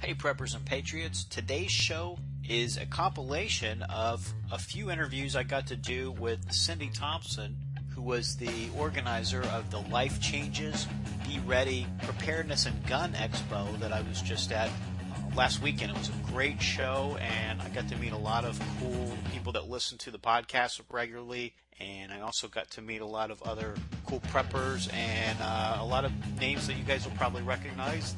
Hey Preppers and Patriots, today's show is a compilation of a few interviews I got to do with Cindy Thompson, who was the organizer of the Life Changes, Be Ready, Preparedness and Gun Expo that I was just at last weekend. It was a great show, and I got to meet a lot of cool people that listen to the podcast regularly, and I also got to meet a lot of other cool preppers and a lot of names that you guys will probably recognize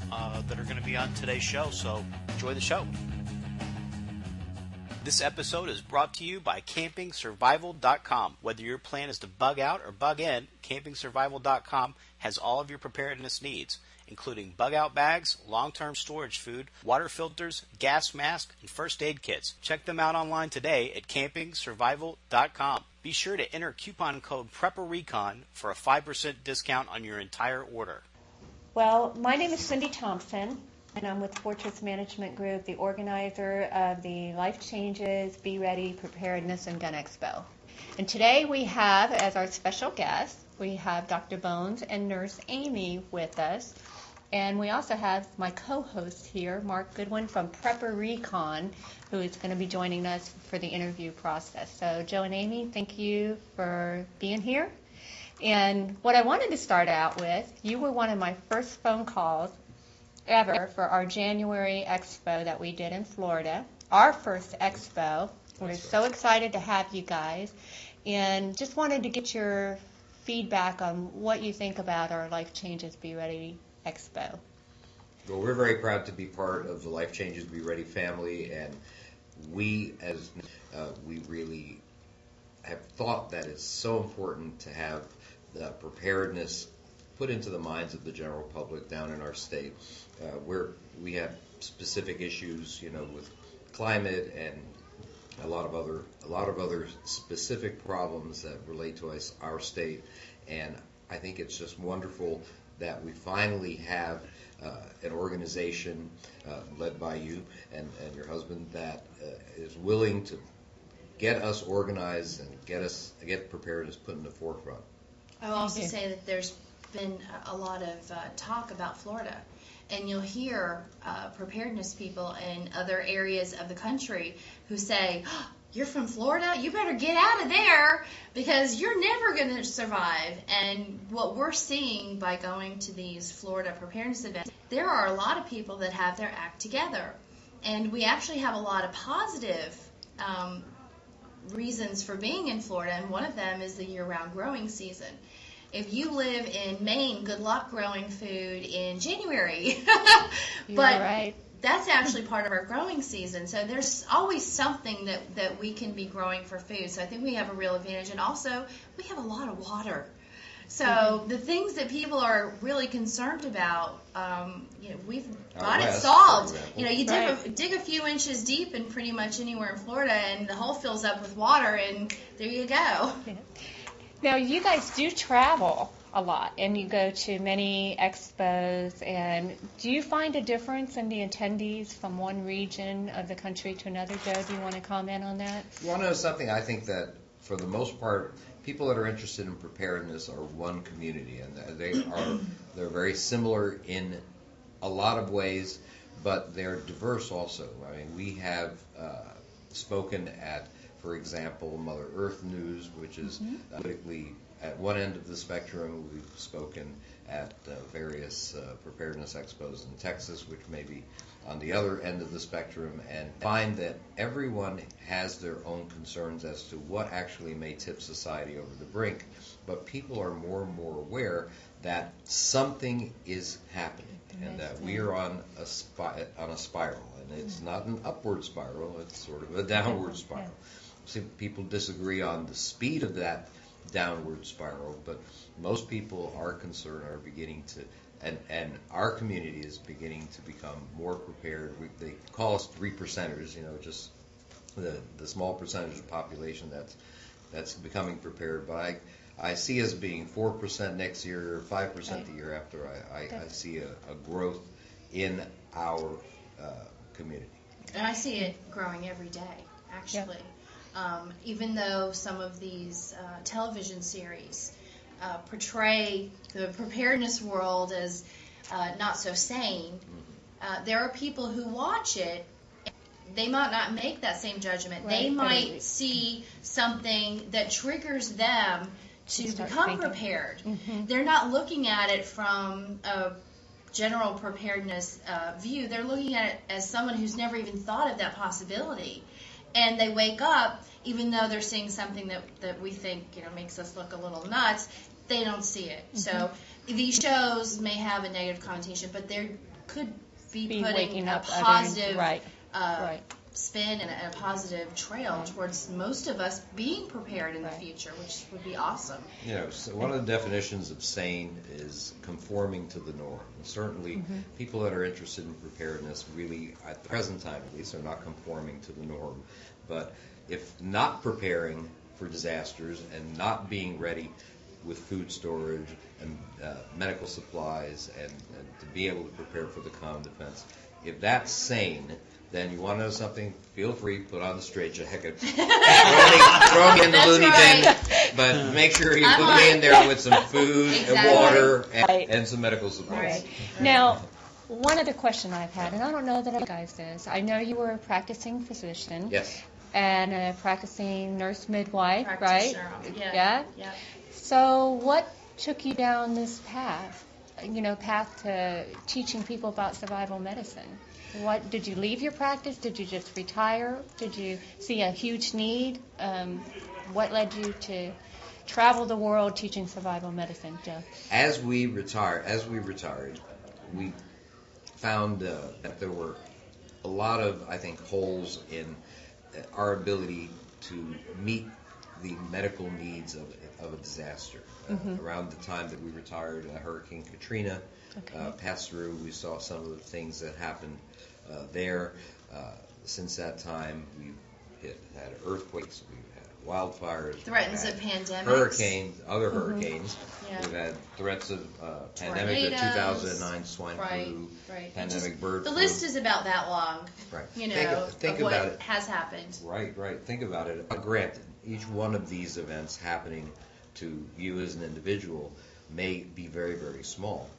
that are going to be on today's show, so enjoy the show. This episode is brought to you by CampingSurvival.com. Whether your plan is to bug out or bug in, CampingSurvival.com has all of your preparedness needs, including bug-out bags, long-term storage food, water filters, gas masks, and first aid kits. Check them out online today at CampingSurvival.com. Be sure to enter coupon code Recon for a 5% discount on your entire order. Well, my name is Cindy Thompson, and I'm with Fortress Management Group, the organizer of the Life Changes, Be Ready, Preparedness, and Gun Expo. And today we have, as our special guest, we have Dr. Bones and Nurse Amy with us. And we also have my co-host here, Mark Goodwin from Prepper Recon, who is going to be joining us for the interview process. So Joe and Amy, thank you for being here. And what I wanted to start out with, you were one of my first phone calls ever for our January expo that we did in Florida, our first expo. We're so excited to have you guys, and just wanted to get your feedback on what you think about our Life Changes Be Ready Expo. Well, we're very proud to be part of the Life Changes Be Ready family, and we really have thought that it's so important to have the preparedness put into the minds of the general public down in our state, where we have specific issues, with climate and a lot of other specific problems that relate to our state. And I think it's just wonderful that we finally have an organization led by you and your husband that is willing to get us organized and get preparedness put in the forefront. I will also say that there's been a lot of talk about Florida, and you'll hear preparedness people in other areas of the country who say, oh, you're from Florida? You better get out of there because you're never going to survive. And what we're seeing by going to these Florida preparedness events, there are a lot of people that have their act together. And we actually have a lot of positive reasons for being in Florida, and one of them is the year-round growing season. If you live in Maine, good luck growing food in January. But right. That's actually part of our growing season. So there's always something that we can be growing for food. So I think we have a real advantage. And also, we have a lot of water. So the things that people are really concerned about, we've got it solved. You dig a few inches deep in pretty much anywhere in Florida, and the hole fills up with water, and there you go. Yeah. Now, you guys do travel a lot, and you go to many expos, and do you find a difference in the attendees from one region of the country to another? Joe, do you want to comment on that? You want to know something? I think that, for the most part, people that are interested in preparedness are one community, and they're very similar in a lot of ways, but they're diverse also. I mean, we have spoken at, for example, Mother Earth News, which is politically at one end of the spectrum. We've spoken at various preparedness expos in Texas, which may be on the other end of the spectrum, and find that everyone has their own concerns as to what actually may tip society over the brink. But people are more and more aware that something is happening, and that we are on a spiral, and it's not an upward spiral, it's sort of a downward spiral. See, people disagree on the speed of that downward spiral, but most people are concerned, are beginning to, and our community is beginning to become more prepared. They call us 3%ers, just the small percentage of the population that's becoming prepared. But I see us being 4% next year, 5% the year after. I see a growth in our community. And I see it growing every day, actually. Even though some of these television series portray the preparedness world as not so sane, there are people who watch it. They might not make that same judgment. Right. They might see something that triggers them to become prepared. Mm-hmm. They're not looking at it from a general preparedness view. They're looking at it as someone who's never even thought of that possibility. And they wake up, even though they're seeing something that we think makes us look a little nuts, they don't see it. Mm-hmm. So these shows may have a negative connotation, but they could be putting a positive spin and a positive trail towards most of us being prepared in the future, which would be awesome. So one of the definitions of sane is conforming to the norm. And certainly people that are interested in preparedness really, at the present time at least, are not conforming to the norm. But if not preparing for disasters and not being ready with food storage and medical supplies and to be able to prepare for the common defense, if that's sane, then you want to know something, feel free, put on the straitjacket, throw me in the loony bin, but make sure you put me in there with some food and water and some medical supplies. Right. Now, one other question I've had, and I don't know that other guys is, I know you were a practicing physician. Yes. And a practicing nurse midwife, right? Yeah. So what took you down this path to teaching people about survival medicine? What did you leave your practice? Did you just retire? Did you see a huge need? What led you to travel the world teaching survival medicine, Joe? As we retired, we found that there were a lot of, I think, holes in our ability to meet the medical needs of a disaster. Around the time that we retired, Hurricane Katrina passed through. We saw some of the things that happened there. Since that time, we've had earthquakes, we've had wildfires, threats of pandemics, hurricanes, other hurricanes. We've had threats of pandemic, the 2009 swine flu, pandemic bird flu. The list is about that long. Right. Think about what it. has happened. Right. Think about it. Granted, each one of these events happening to you as an individual may be very, very small.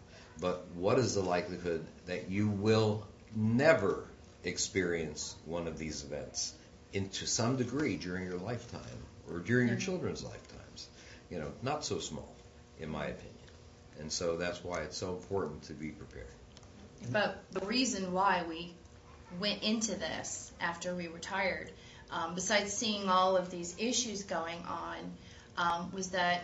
But what is the likelihood that you will never experience one of these events to some degree during your lifetime or during your children's lifetimes? Not so small, in my opinion. And so that's why it's so important to be prepared. But the reason why we went into this after we retired, besides seeing all of these issues going on, was that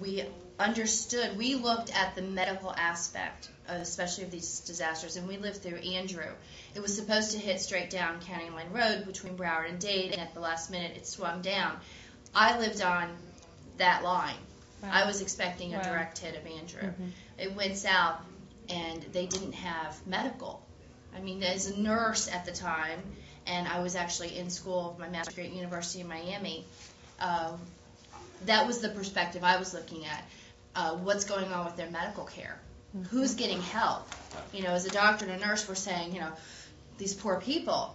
we understood, we looked at the medical aspect, especially of these disasters, and we lived through Andrew. It was supposed to hit straight down County Line Road between Broward and Dade, and at the last minute it swung down. I lived on that line. Wow. I was expecting a direct hit of Andrew. It went south, and they didn't have medical. I mean, as a nurse at the time, and I was actually in school, my master's degree at University of Miami, that was the perspective I was looking at. What's going on with their medical care? Who's getting help? As a doctor and a nurse, we're saying, these poor people.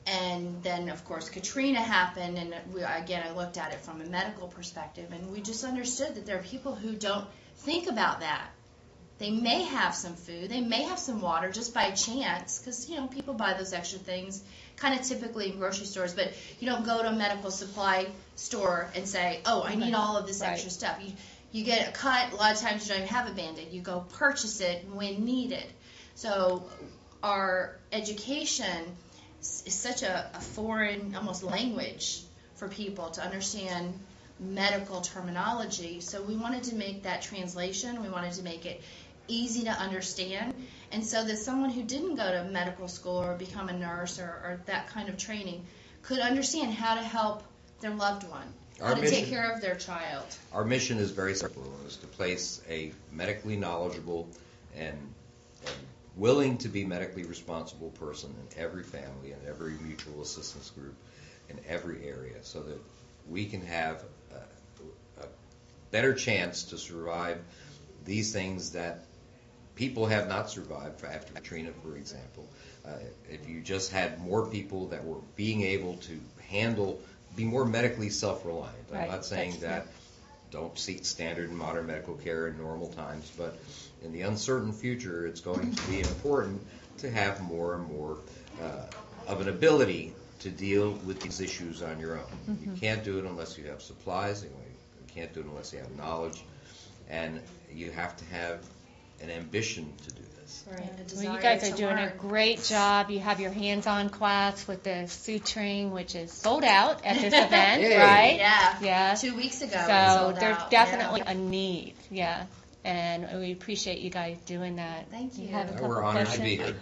And then, of course, Katrina happened, and I looked at it from a medical perspective, and we just understood that there are people who don't think about that. They may have some food, they may have some water just by chance, because, people buy those extra things kind of typically in grocery stores, but you don't go to a medical supply store and say, oh, I need all of this extra stuff. You get a cut, a lot of times you don't even have a Band-Aid. You go purchase it when needed. So our education is such a foreign, almost language for people to understand medical terminology. So we wanted to make that translation. We wanted to make it easy to understand. And so that someone who didn't go to medical school or become a nurse or that kind of training could understand how to help their loved one, how to take care of their child. Our mission is very simple. It is to place a medically knowledgeable and willing to be medically responsible person in every family and every mutual assistance group in every area, so that we can have a better chance to survive these things that people have not survived after Katrina, for example. If you just had more people that were being able to be more medically self-reliant. I'm not saying that don't seek standard and modern medical care in normal times, but in the uncertain future, it's going to be important to have more and more of an ability to deal with these issues on your own. You can't do it unless you have supplies, and you can't do it unless you have knowledge, and you have to have an ambition to do this. Right. Well, you guys are doing a great job. You have your hands-on class with the suturing, which is sold out at this event, right? Yeah. 2 weeks ago. So there's definitely a need, and we appreciate you guys doing that. Thank you. Have a couple We're honored to questions? be here.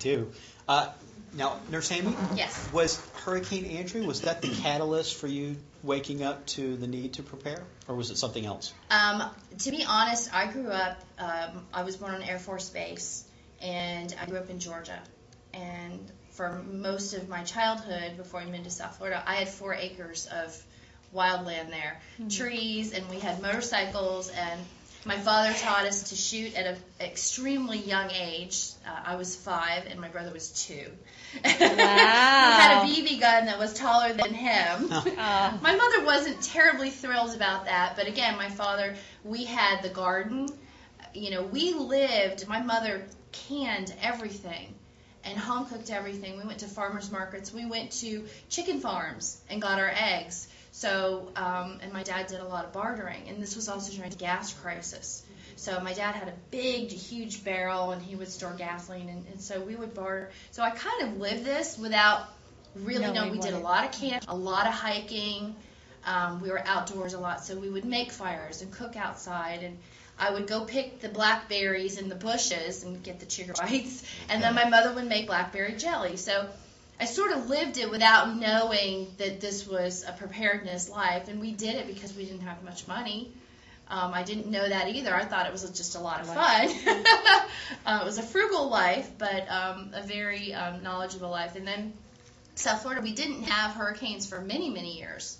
I do. Now, Nurse Amy? Yes. Was Hurricane Andrew, was that the catalyst for you waking up to the need to prepare, or was it something else? To be honest, I grew up, I was born on Air Force Base, and I grew up in Georgia. And for most of my childhood, before I moved to South Florida, I had 4 acres of wildland there, trees, and we had motorcycles, and my father taught us to shoot at an extremely young age. I was 5, and my brother was 2. Wow. We had a BB gun that was taller than him. My mother wasn't terribly thrilled about that, but again, my father, we had the garden. We lived, my mother canned everything and home cooked everything. We went to farmers markets. We went to chicken farms and got our eggs. So, and my dad did a lot of bartering, and this was also during the gas crisis. So my dad had a big, huge barrel, and he would store gasoline, and so we would barter. So I kind of lived this without really knowing. We did a lot of camp, a lot of hiking. We were outdoors a lot, so we would make fires and cook outside, and I would go pick the blackberries in the bushes and get the chigger bites, and then my mother would make blackberry jelly. So I sort of lived it without knowing that this was a preparedness life, and we did it because we didn't have much money. I didn't know that either. I thought it was just a lot of fun. It was a frugal life, but a very knowledgeable life. And then South Florida, we didn't have hurricanes for many, many years.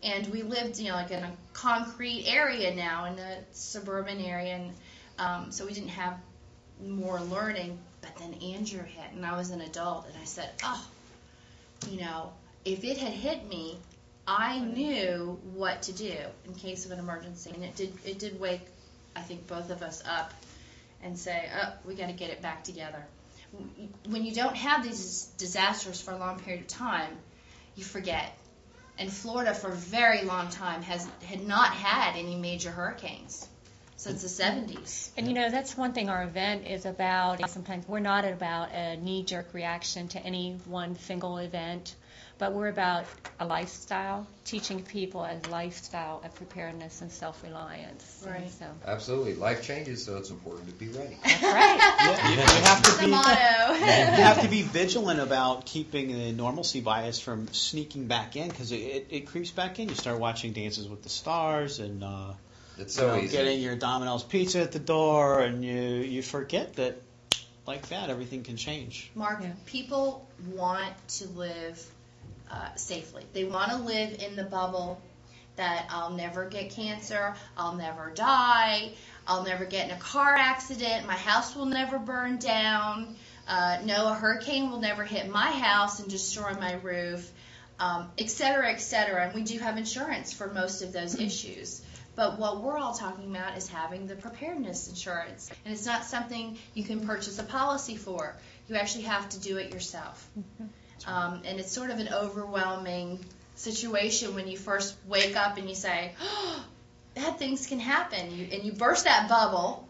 And we lived, like in a concrete area now, in a suburban area, and so we didn't have more learning. But then Andrew hit, and I was an adult, and I said, if it had hit me, I knew what to do in case of an emergency. And it did wake, I think, both of us up and say, we got to get it back together. When you don't have these disasters for a long period of time, you forget. And Florida, for a very long time, had not had any major hurricanes since the 70s. And that's one thing our event is about. Sometimes we're not about a knee-jerk reaction to any one single event, but we're about a lifestyle, teaching people a lifestyle of preparedness and self-reliance. Right. So. Absolutely. Life changes, so it's important to be ready. That's right. You have to The be, motto. you have to be vigilant about keeping the normalcy bias from sneaking back in, because it creeps back in. You start watching Dances with the Stars and It's so easy. getting your Domino's pizza at the door, and you forget that, like that, everything can change. Mark, people want to live safely. They want to live in the bubble that I'll never get cancer, I'll never die, I'll never get in a car accident, my house will never burn down, no, a hurricane will never hit my house and destroy my roof, et cetera, et cetera. And we do have insurance for most of those issues. But what we're all talking about is having the preparedness insurance. And it's not something you can purchase a policy for. You actually have to do it yourself. And it's sort of an overwhelming situation when you first wake up and you say, bad things can happen. And you burst that bubble,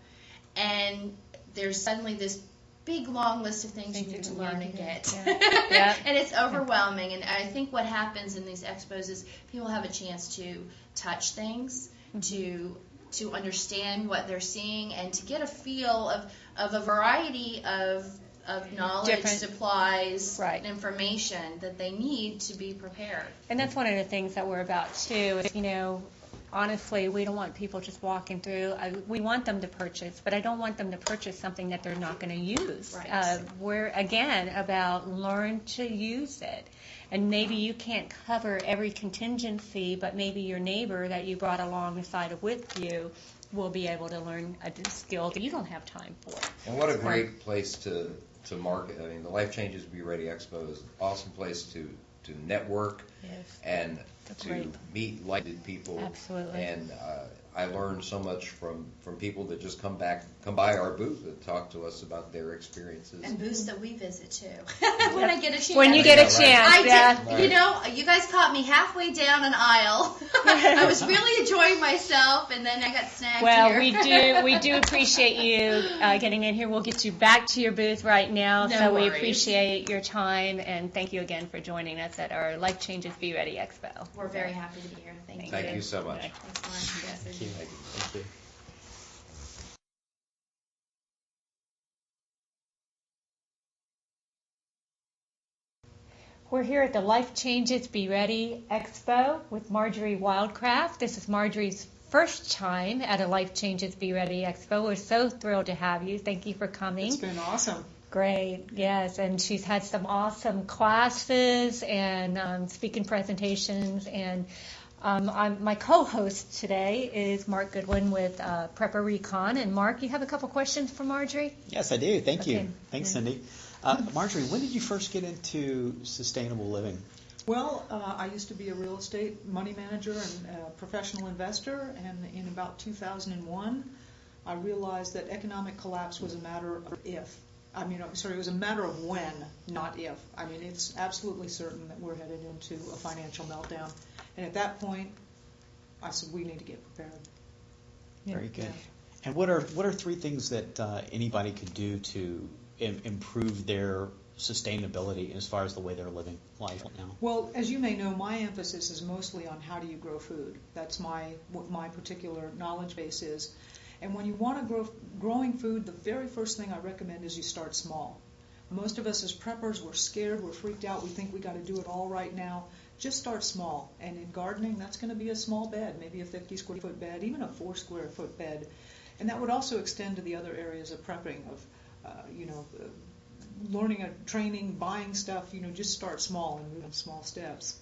and there's suddenly this big, long list of things you need to learn and get. Yeah. And it's overwhelming. And I think what happens in these expos is people have a chance to touch things, to understand what they're seeing, and to get a feel of a variety of knowledge, supplies, and information that they need to be prepared. And that's one of the things that we're about too. Is, honestly, we don't want people just walking through. We want them to purchase, but I don't want them to purchase something that they're not going to use. Right. We're again about learn to use it. And maybe you can't cover every contingency, but maybe your neighbor that you brought alongside with you will be able to learn a skill that you don't have time for. And what a great place to market. I mean, the Life Changes Be Ready Expo is an awesome place to network and to meet like-minded people. Absolutely. And I learn so much from people that just come by our booth and talk to us about their experiences. And booths that we visit too. When I get a chance. When you get a chance, I did. You know, you guys caught me halfway down an aisle. I was really enjoying myself, and then I got snagged here. we do appreciate you getting in here. We'll get you back to your booth right now. No so worries. we appreciate your time, and thank you again for joining us at our Life Changes Be Ready Expo. We're very happy to be here. Thank you. Thank you so much. Thanks, Lauren. Thank you. Thank you. We're here at the Life Changes Be Ready Expo with Marjory Wildcraft. This is Marjory's first time at a Life Changes Be Ready Expo. We're so thrilled to have you. Thank you for coming. It's been awesome. Great, yes, and she's had some awesome classes and speaking presentations, and my co-host today is Mark Goodwin with Prepper Recon. And Mark, you have a couple questions for Marjory? Yes, I do. Thank you. Okay. Thanks, Cindy. Marjory, when did you first get into sustainable living? Well, I used to be a real estate money manager and professional investor, and in about 2001, I realized that economic collapse was a matter of if. It was a matter of when, not if. I mean, it's absolutely certain that we're headed into a financial meltdown. And at that point, I said, we need to get prepared. Very good. Yeah. And what are 3 things that anybody could do to improve their sustainability as far as the way they're living life now? Well, as you may know, my emphasis is mostly on how do you grow food. That's what my particular knowledge base is. And when you want to growing food, the very first thing I recommend is you start small. Most of us as preppers, we're scared, we're freaked out, we think we got to do it all right now. Just start small. And in gardening, that's going to be a small bed, maybe a 50 square foot bed, even a 4 square foot bed. And that would also extend to the other areas of prepping, of learning, training, buying stuff. Just start small and move in small steps.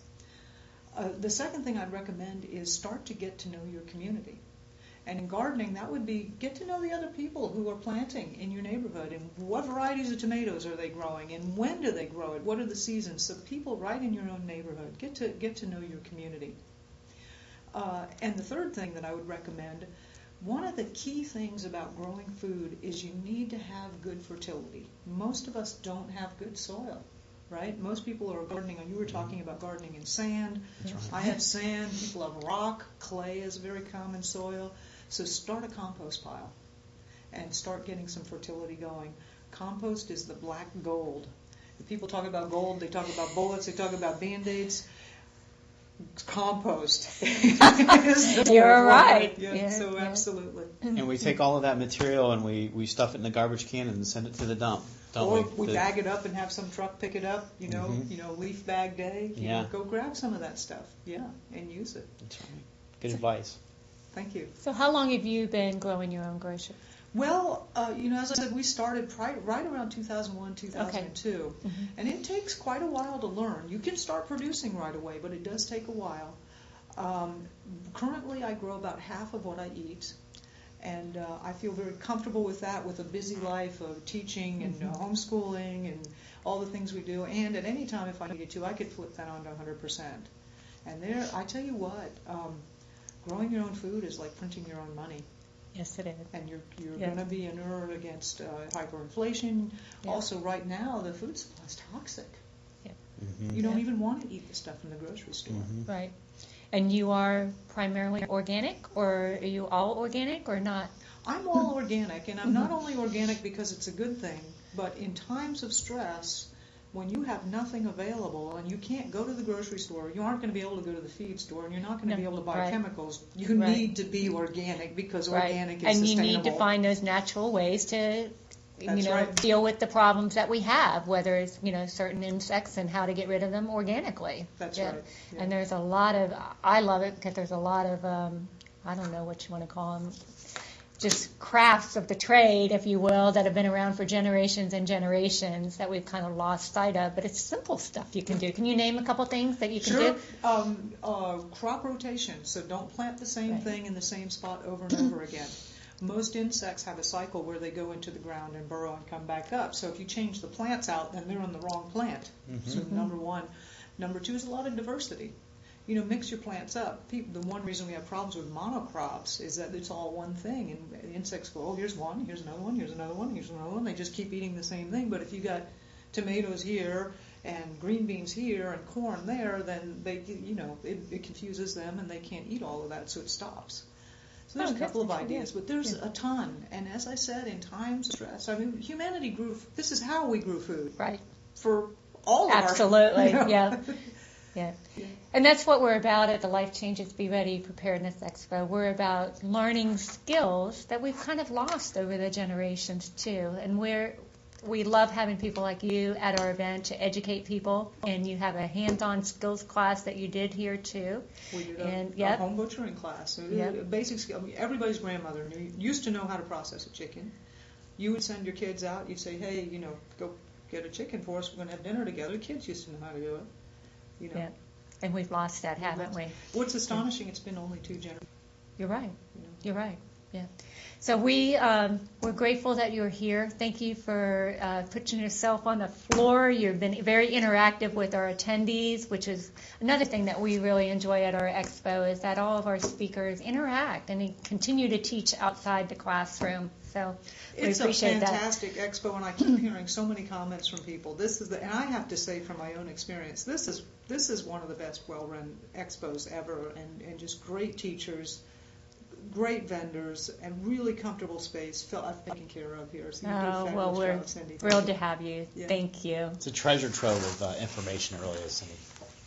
The second thing I'd recommend is start to get to know your community. And in gardening, that would be get to know the other people who are planting in your neighborhood, and what varieties of tomatoes are they growing, and when do they grow it, what are the seasons. So people right in your own neighborhood, get to know your community. And the third thing that I would recommend, one of the key things about growing food is you need to have good fertility. Most of us don't have good soil. Right? Most people are gardening, and you were talking about gardening in sand. That's right. I have sand, people have rock, clay is a very common soil. So start a compost pile and start getting some fertility going. Compost is the black gold. If people talk about gold, they talk about bullets, they talk about Band-Aids. Compost. You're right. Absolutely. And we take all of that material and we stuff it in the garbage can and send it to the dump. Or we bag it up and have some truck pick it up, leaf bag day. Go grab some of that stuff, and use it. That's right. Good advice. Thank you. So how long have you been growing your own groceries? Well, as I said, we started right around 2001, 2002, Okay. And it takes quite a while to learn. You can start producing right away, but it does take a while. Currently, I grow about half of what I eat, and I feel very comfortable with that, with a busy life of teaching and homeschooling and all the things we do. And at any time, if I needed to, I could flip that on to 100%. And I tell you what, growing your own food is like printing your own money. Yes, it is. And you're going to be inured against hyperinflation. Yeah. Also, right now, the food supply is toxic. Yeah. Mm-hmm. You don't even want to eat the stuff in the grocery store. Mm-hmm. Right. And you are primarily organic, or are you all organic or not? I'm all organic, and I'm not only organic because it's a good thing, but in times of stress, when you have nothing available and you can't go to the grocery store, you aren't going to be able to go to the feed store, and you're not going to be able to buy chemicals. You need to be organic because organic is and sustainable. you need to find those natural ways to right. deal with the problems that we have, whether it's certain insects and how to get rid of them organically. That's right. Yeah. And there's a lot of, I love it because there's a lot of I don't know what you want to call them, just crafts of the trade, if you will, that have been around for generations and generations that we've kind of lost sight of. But it's simple stuff you can do. Can you name a couple things that you can do? Crop rotation. So don't plant the same thing in the same spot over and over again. Most insects have a cycle where they go into the ground and burrow and come back up. So if you change the plants out, then they're on the wrong plant. So number one. Number two is a lot of diversity. mix your plants up. The one reason we have problems with monocrops is that it's all one thing, and the insects go, oh, here's one, here's another one, here's another one, here's another one. They just keep eating the same thing. But if you got tomatoes here and green beans here and corn there, then it confuses them and they can't eat all of that, so it stops. So there's a couple of ideas, but there's a ton. And as I said, in times of stress, I mean, humanity grew. This is how we grew food. Right. For all of Absolutely. our. Yeah. Yeah. And that's what we're about at the Life Changes Be Ready Preparedness Expo. We're about learning skills that we've kind of lost over the generations too. And we love having people like you at our event to educate people. And you have a hands-on skills class that you did here too. We did a home butchering class. So basic skill. I mean, everybody's grandmother used to know how to process a chicken. You would send your kids out. You'd say, hey, go get a chicken for us. We're going to have dinner together. The kids used to know how to do it. Yeah, and we've lost that, haven't we? What's astonishing, it's been only 2 generations. You're right. You're right. Yeah. So we're grateful that you're here. Thank you for putting yourself on the floor. You've been very interactive with our attendees, which is another thing that we really enjoy at our expo, is that all of our speakers interact and continue to teach outside the classroom. So we appreciate that. It's a fantastic expo, and I keep hearing so many comments from people. And I have to say from my own experience, this is one of the best well-run expos ever, and just great teachers, great vendors, and really comfortable space. I've taken care of here. So you did a fabulous job, Cindy. Thrilled to have you. Yeah. Thank you. It's a treasure trove of information, it really is, Cindy.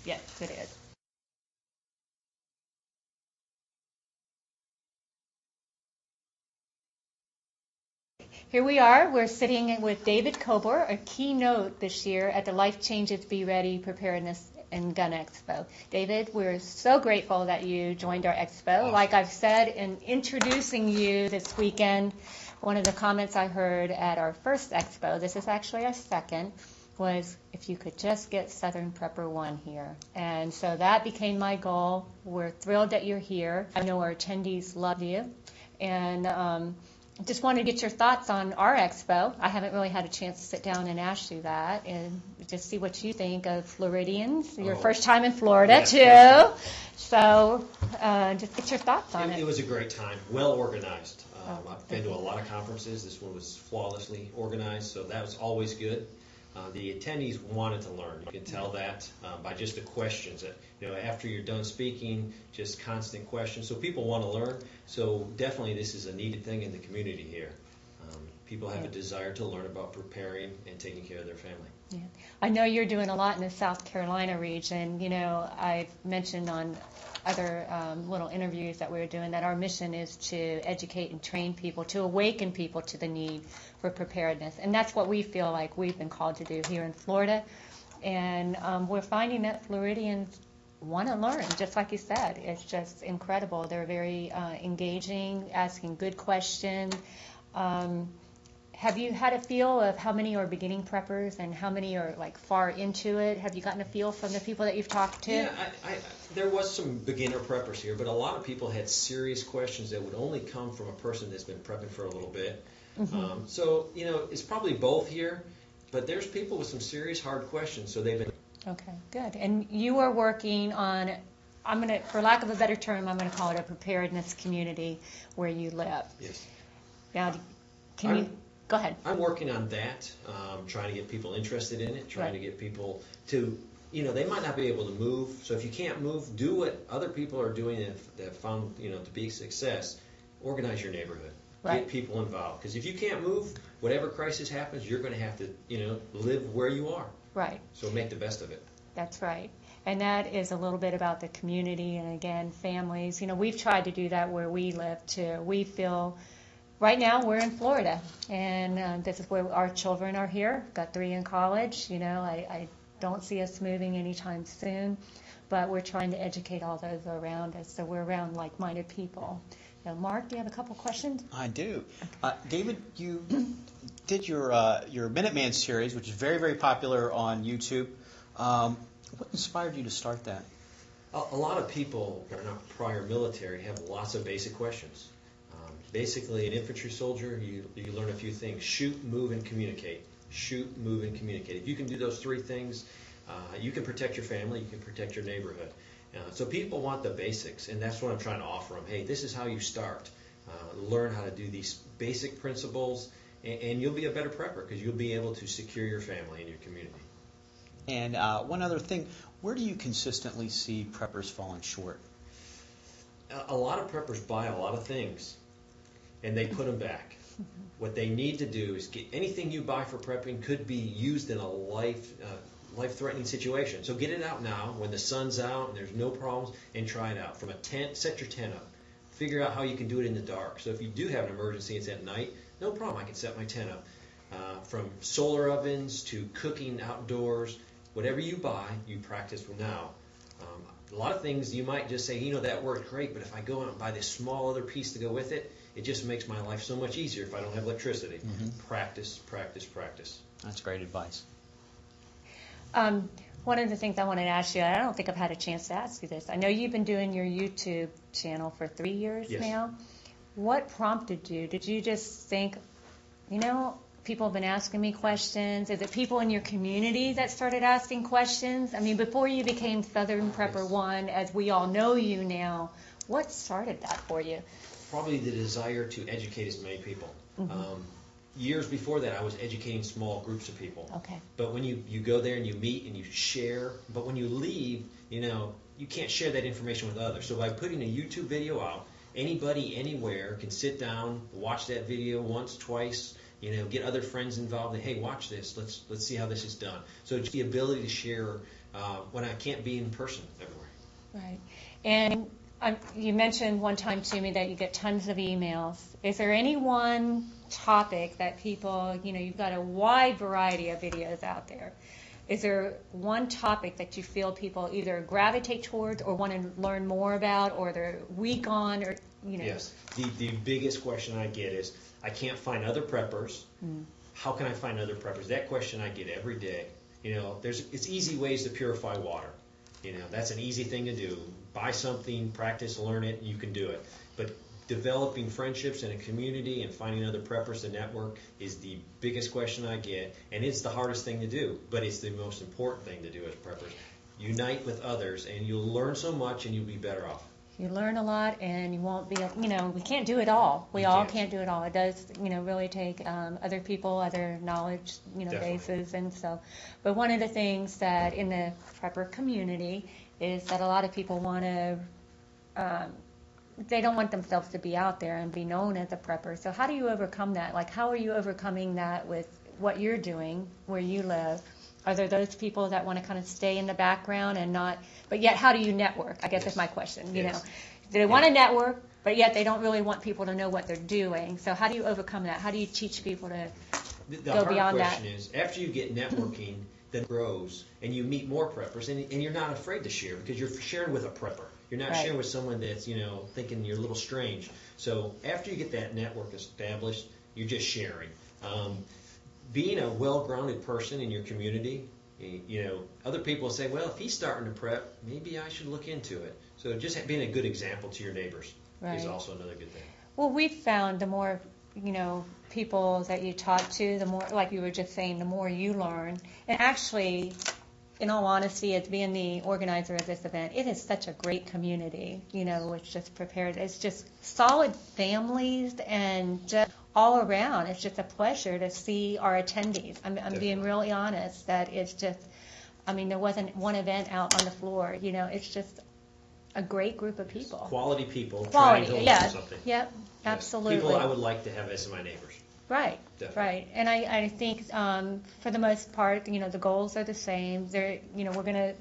Yes, it is. Here we are. We're sitting with David Kobler, a keynote this year at the Life Changes Be Ready Preparedness and Gun Expo. David, we're so grateful that you joined our expo. Awesome. Like I've said in introducing you this weekend, one of the comments I heard at our first expo, this is actually our second, was if you could just get Southern Prepper 1 here. And so that became my goal. We're thrilled that you're here. I know our attendees love you. And just wanted to get your thoughts on our expo. I haven't really had a chance to sit down and ask you that, and just see what you think of Floridians. Your first time in Florida, too. So just get your thoughts on it. It was a great time, well organized. I've been to a lot of conferences. This one was flawlessly organized, so that was always good. The attendees wanted to learn. You can tell that by just the questions. After you're done speaking, just constant questions. So people want to learn. So definitely this is a needed thing in the community here. People have a desire to learn about preparing and taking care of their family. Yeah. I know you're doing a lot in the South Carolina region. I've mentioned on other little interviews that we were doing that our mission is to educate and train people, to awaken people to the need for preparedness. And that's what we feel like we've been called to do here in Florida. And we're finding that Floridians want to learn, just like you said. It's just incredible. They're very engaging, asking good questions. Have you had a feel of how many are beginning preppers and how many are far into it? Have you gotten a feel from the people that you've talked to? Yeah, there was some beginner preppers here, but a lot of people had serious questions that would only come from a person that's been prepping for a little bit. Mm-hmm. So it's probably both here, but there's people with some serious hard questions, so they've been. Okay, good. And you are working on, for lack of a better term, I'm going to call it a preparedness community where you live. Yes. Now, can you go ahead? I'm working on that, trying to get people interested in it, trying to get people to, they might not be able to move. So if you can't move, do what other people are doing that have found, to be a success. Organize your neighborhood. Right. Get people involved. Because if you can't move, whatever crisis happens, you're going to have to, live where you are. Right. So make the best of it. That's right. And that is a little bit about the community and, again, families. We've tried to do that where we live, too. We feel, right now, we're in Florida, and this is where our children are here. Got 3 in college. I don't see us moving anytime soon, but we're trying to educate all those around us, so we're around like-minded people. Now, Mark, do you have a couple questions? I do. David, you did your Minuteman series, which is very, very popular on YouTube. What inspired you to start that? A lot of people that are not prior military have lots of basic questions. Basically, an infantry soldier, you learn a few things. Shoot, move, and communicate. Shoot, move, and communicate. If you can do those 3 things, you can protect your family, you can protect your neighborhood. So people want the basics, and that's what I'm trying to offer them. Hey, this is how you start. Learn how to do these basic principles, and you'll be a better prepper because you'll be able to secure your family and your community. And one other thing, where do you consistently see preppers falling short? A lot of preppers buy a lot of things, and they put them back. What they need to do is get anything you buy for prepping could be used in a life-threatening situation. So get it out now when the sun's out and there's no problems, and try it out. From a tent, set your tent up. Figure out how you can do it in the dark. So if you do have an emergency, it's at night, no problem, I can set my tent up. From solar ovens to cooking outdoors, whatever you buy, you practice from now. A lot of things you might just say, that worked great, but if I go out and buy this small other piece to go with it, it just makes my life so much easier if I don't have electricity. Practice, practice, practice. That's great advice. One of the things I wanted to ask you, I don't think I've had a chance to ask you this. I know you've been doing your YouTube channel for 3 years now. What prompted you? Did you just think, people have been asking me questions? Is it people in your community that started asking questions? I mean, before you became Southern Prepper 1, as we all know you now, what started that for you? Probably the desire to educate as many people. Years before that, I was educating small groups of people. Okay. But when you go there and you meet and you share, but when you leave, you can't share that information with others. So by putting a YouTube video out, anybody, anywhere can sit down, watch that video once, twice, get other friends involved, and hey, watch this. Let's see how this is done. So just the ability to share when I can't be in person everywhere. Right. And you mentioned one time to me that you get tons of emails. Is there any one topic that people, you've got a wide variety of videos out there. Is there one topic that you feel people either gravitate towards or want to learn more about, or they're weak on, or Yes. The biggest question I get is, I can't find other preppers. How can I find other preppers? That question I get every day. It's easy ways to purify water. That's an easy thing to do. Buy something, practice, learn it, you can do it. But developing friendships in a community and finding other preppers to network is the biggest question I get, and it's the hardest thing to do, but it's the most important thing to do as preppers. Unite with others, and you'll learn so much, and you'll be better off. You learn a lot, and you won't be, we can't do it all. We all can't do it all. It does, really take other people, other knowledge, bases, and so. But one of the things that in the prepper community is that a lot of people want to, they don't want themselves to be out there and be known as a prepper. So how do you overcome that? Like, how are you overcoming that with what you're doing where you live? Are there those people that want to kind of stay in the background and not, but yet how do you network? I guess is my question. Do they want to network, but yet they don't really want people to know what they're doing? So how do you overcome that? How do you teach people to go beyond that? The hard question is, after you get networking, then it grows, and you meet more preppers, and you're not afraid to share because you're sharing with a prepper. You're not sharing with someone that's, thinking you're a little strange. So after you get that network established, you're just sharing. Being a well-grounded person in your community, other people say, well, if he's starting to prep, maybe I should look into it. So just being a good example to your neighbors is also another good thing. Well, we've found the more, people that you talk to, the more, like you were just saying, the more you learn. And actually, in all honesty, as being the organizer of this event, it is such a great community, it's just prepared. It's just solid families and just all around. It's just a pleasure to see our attendees. I'm being really honest that it's just, there wasn't one event out on the floor. It's just a great group of people. Quality people trying to learn something. Yep, absolutely. People I would like to have as my neighbors. Right, Definitely. right. And I think for the most part, the goals are the same. We're going to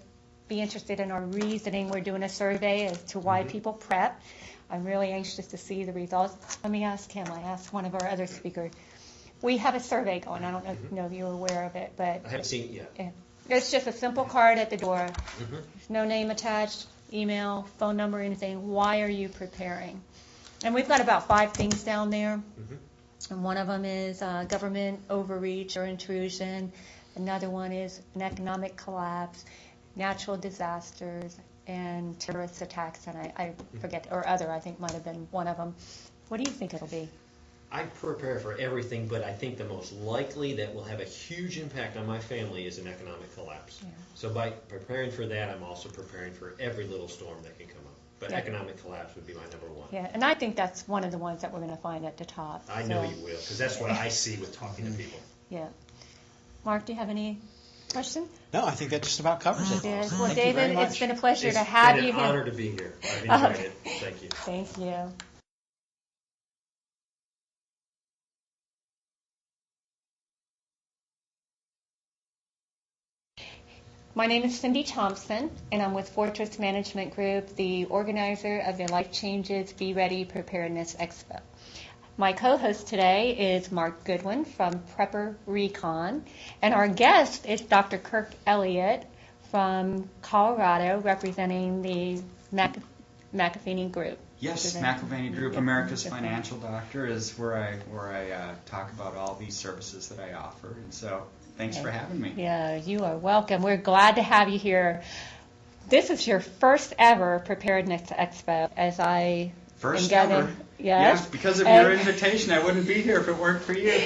be interested in our reasoning. We're doing a survey as to why people prep. I'm really anxious to see the results. Let me ask him. I asked one of our other speakers. We have a survey going. I don't know if you're aware of it, but I haven't seen it yet. It's just a simple card at the door. There's no name attached, email, phone number, anything. Why are you preparing? And we've got about 5 things down there. And one of them is government overreach or intrusion. Another one is an economic collapse, natural disasters, and terrorist attacks. And I forget, or other, I think might have been one of them. What do you think it'll be? I prepare for everything, but I think the most likely that will have a huge impact on my family is an economic collapse. Yeah. So by preparing for that, I'm also preparing for every little storm that can come up. But Yeah. economic collapse would be my number one. Yeah, and I think that's one of the ones that we're going to find at the top. I know you will, because that's what I see with talking to people. Yeah. Mark, do you have any questions? No, I think that just about covers it. Yes. Well, Thank you very David, much. it's been a pleasure to have you It's been an here. honor to be here. I've enjoyed it. Thank you. Thank you. My name is Cindy Thompson, and I'm with Fortress Management Group, the organizer of the Life Changes Be Ready Preparedness Expo. My co-host today is Mark Goodwin from Prepper Recon, and our guest is Dr. Kirk Elliott from Colorado, representing the McAfee Group. Yes, McAfee Group, America's Financial Doctor, is where I talk about all these services that I offer, and so thanks for having me. Yeah, you are welcome. We're glad to have you here. This is your first ever Preparedness Expo, as I First am ever. getting. Yes, because of your invitation. I wouldn't be here if it weren't for you.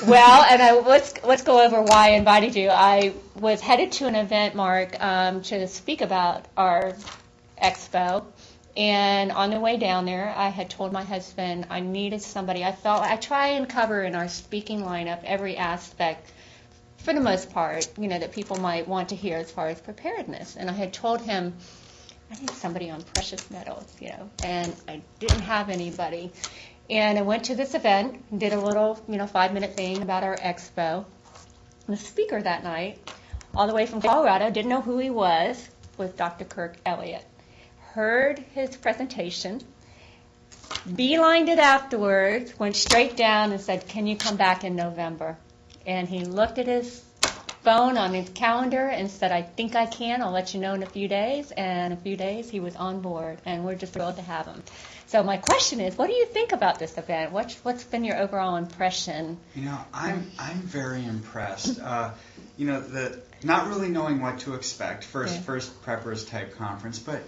Well, and let's go over why I invited you. I was headed to an event, Mark, to speak about our expo. And on the way down there, I had told my husband I needed somebody. I thought I try and cover in our speaking lineup every aspect, for the most part, that people might want to hear as far as preparedness. And I had told him I need somebody on precious metals, and I didn't have anybody. And I went to this event, did a little, 5-minute thing about our expo. And the speaker that night, all the way from Colorado, didn't know who he was Dr. Kirk Elliott. Heard his presentation, beelined it afterwards, went straight down and said, "Can you come back in November?" And he looked at his phone on his calendar and said, "I think I can. I'll let you know in a few days." And in a few days, he was on board, and we're just thrilled to have him. So my question is, what do you think about this event? What's been your overall impression? I'm very impressed. Not really knowing what to expect. First preppers type conference, but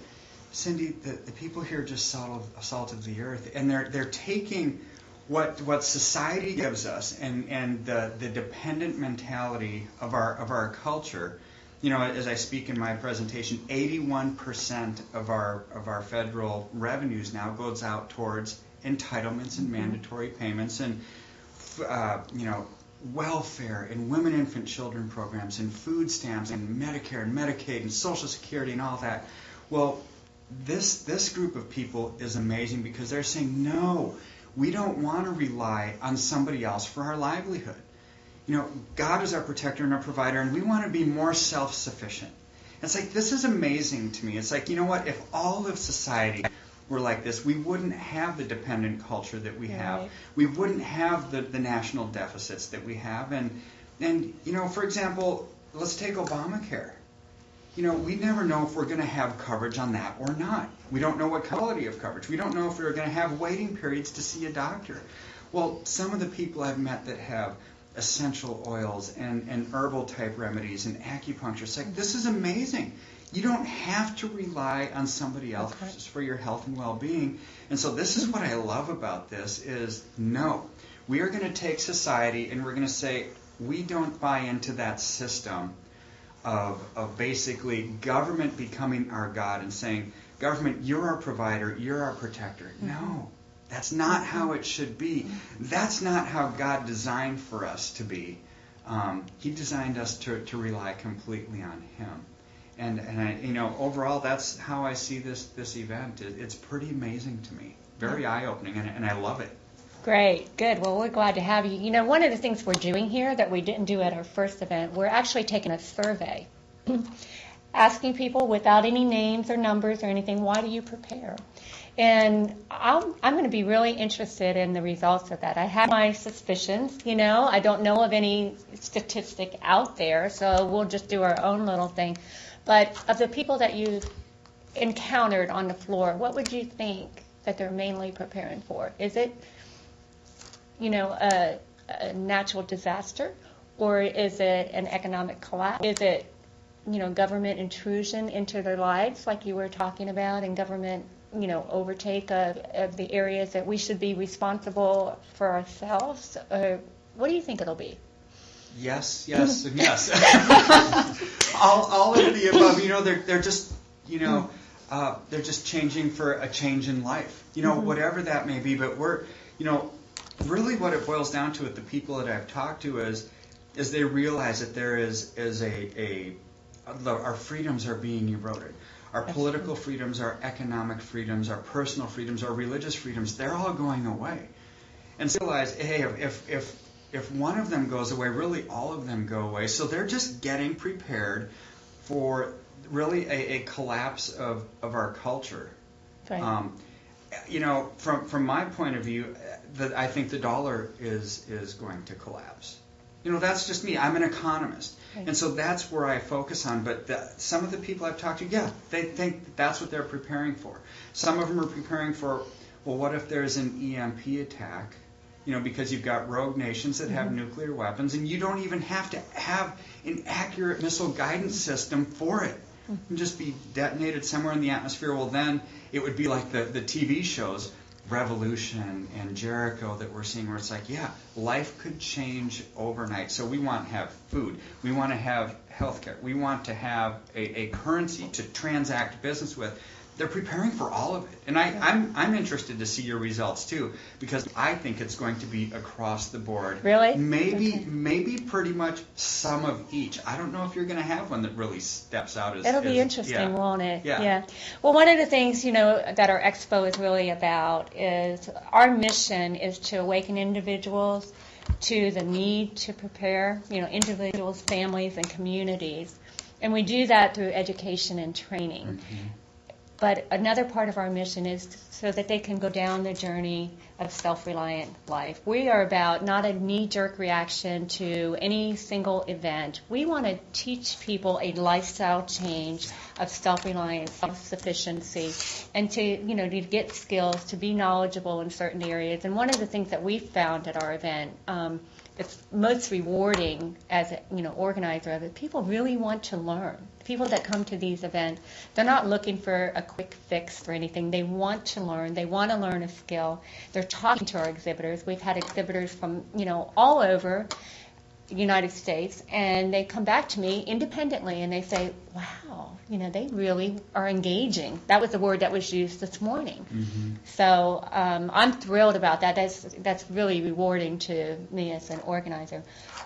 Cindy, the people here just salted the earth, and they're taking what society gives us and the dependent mentality of our culture. As I speak in my presentation, 81% of our federal revenues now goes out towards entitlements and mandatory payments and welfare and women, infant, children programs and food stamps and Medicare and Medicaid and Social Security and all that. Well, this group of people is amazing because they're saying, no, we don't want to rely on somebody else for our livelihood. God is our protector and our provider, and we want to be more self-sufficient. It's like, this is amazing to me. It's like, what? If all of society were like this, we wouldn't have the dependent culture that we have. Right. We wouldn't have the national deficits that we have. And for example, let's take Obamacare. We never know if we're going to have coverage on that or not. We don't know what quality of coverage. We don't know if we're going to have waiting periods to see a doctor. Well, some of the people I've met that have essential oils and herbal type remedies and acupuncture, it's like, this is amazing. You don't have to rely on somebody else for your health and well-being. And so this is what I love about this is, no, we are going to take society and we're going to say, we don't buy into that system of basically government becoming our God and saying, government, you're our provider, you're our protector. No, that's not how it should be. That's not how God designed for us to be. He designed us to rely completely on Him. And I, overall, that's how I see this event. It's pretty amazing to me. Very eye-opening, and I love it. Great, good. Well, we're glad to have you. One of the things we're doing here that we didn't do at our first event, we're actually taking a survey, asking people without any names or numbers or anything, why do you prepare? And I'm going to be really interested in the results of that. I have my suspicions, I don't know of any statistic out there, so we'll just do our own little thing. But of the people that you've encountered on the floor, what would you think that they're mainly preparing for? Is it a natural disaster, or is it an economic collapse? Is it, government intrusion into their lives, like you were talking about, and government overtake of the areas that we should be responsible for ourselves? What do you think it'll be? Yes, yes, and yes. all of the above. They're just, they're just changing for a change in life. Whatever that may be. But we're, really what it boils down to with the people that I've talked to is they realize that there is our freedoms are being eroded. Our political freedoms, our economic freedoms, our personal freedoms, our religious freedoms, they're all going away. And so realize, hey, if one of them goes away, really all of them go away. So they're just getting prepared for really a collapse of our culture. Right. From my point of view, I think the dollar is going to collapse. That's just me. I'm an economist. Right. And so that's where I focus on. But some of the people I've talked to, they think that's what they're preparing for. Some of them are preparing for, well, what if there's an EMP attack? Because you've got rogue nations that have nuclear weapons, and you don't even have to have an accurate missile guidance system for it. It can just be detonated somewhere in the atmosphere. Well, then it would be like the TV shows, Revolution and Jericho that we're seeing, where it's like, life could change overnight. So we want to have food. We want to have healthcare. We want to have a currency to transact business with. They're preparing for all of it. And I'm interested to see your results too, because I think it's going to be across the board. Really? Maybe pretty much some of each. I don't know if you're going to have one that really steps out as... It'll be interesting, won't it? Yeah. Well, one of the things, that our expo is really about is our mission is to awaken individuals to the need to prepare, individuals, families, and communities. And we do that through education and training. Mm-hmm. But another part of our mission is so that they can go down the journey of self-reliant life. We are about not a knee-jerk reaction to any single event. We want to teach people a lifestyle change of self-reliance, self-sufficiency, and to get skills, to be knowledgeable in certain areas. And one of the things that we found at our event, it's most rewarding as an organizer of it, people really want to learn. People that come to these events, they're not looking for a quick fix or anything. They want to learn. They want to learn a skill. They're talking to our exhibitors. We've had exhibitors from, all over the United States, and they come back to me independently, and they say, wow, they really are engaging. That was the word that was used this morning. Mm-hmm. So I'm thrilled about that. That's really rewarding to me as an organizer.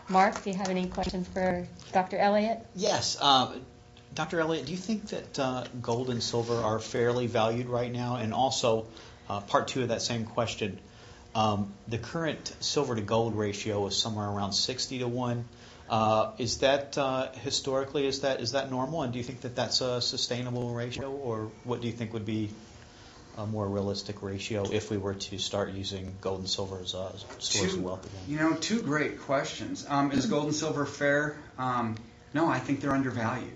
Mark, do you have any questions for Dr. Elliott? Yes. Dr. Elliott, do you think that gold and silver are fairly valued right now? And also, part two of that same question, the current silver to gold ratio is somewhere around 60 to 1. Is that historically, is that normal? And do you think that that's a sustainable ratio? Or what do you think would be a more realistic ratio if we were to start using gold and silver as a source of wealth again? Two great questions. Is gold and silver fair? No, I think they're undervalued.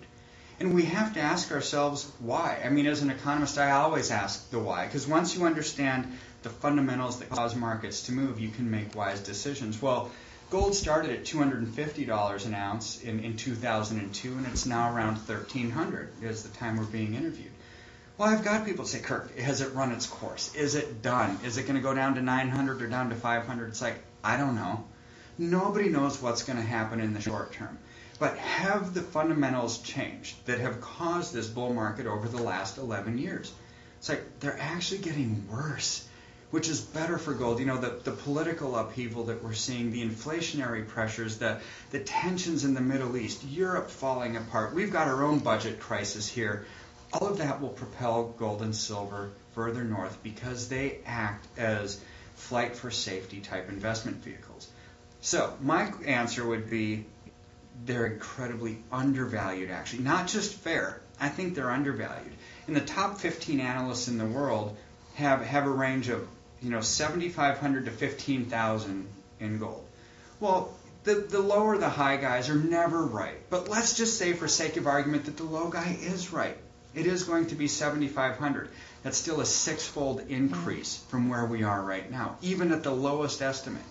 And we have to ask ourselves why. I mean, as an economist, I always ask the why, because once you understand the fundamentals that cause markets to move, you can make wise decisions. Well, gold started at $250 an ounce in 2002, and it's now around $1,300 is the time we're being interviewed. Well, I've got people say, Kirk, has it run its course? Is it done? Is it going to go down to 900 or down to 500? It's like, I don't know. Nobody knows what's going to happen in the short term. But have the fundamentals changed that have caused this bull market over the last 11 years? It's like they're actually getting worse, which is better for gold. The political upheaval that we're seeing, the inflationary pressures, the tensions in the Middle East, Europe falling apart. We've got our own budget crisis here. All of that will propel gold and silver further north because they act as flight for safety type investment vehicles. So my answer would be they're incredibly undervalued, actually. Not just fair. I think they're undervalued. And the top 15 analysts in the world have a range of, $7,500 to $15,000 in gold. Well, the lower the high guys are never right. But let's just say, for sake of argument, that the low guy is right. It is going to be $7,500. That's still a six-fold increase from where we are right now, even at the lowest estimate.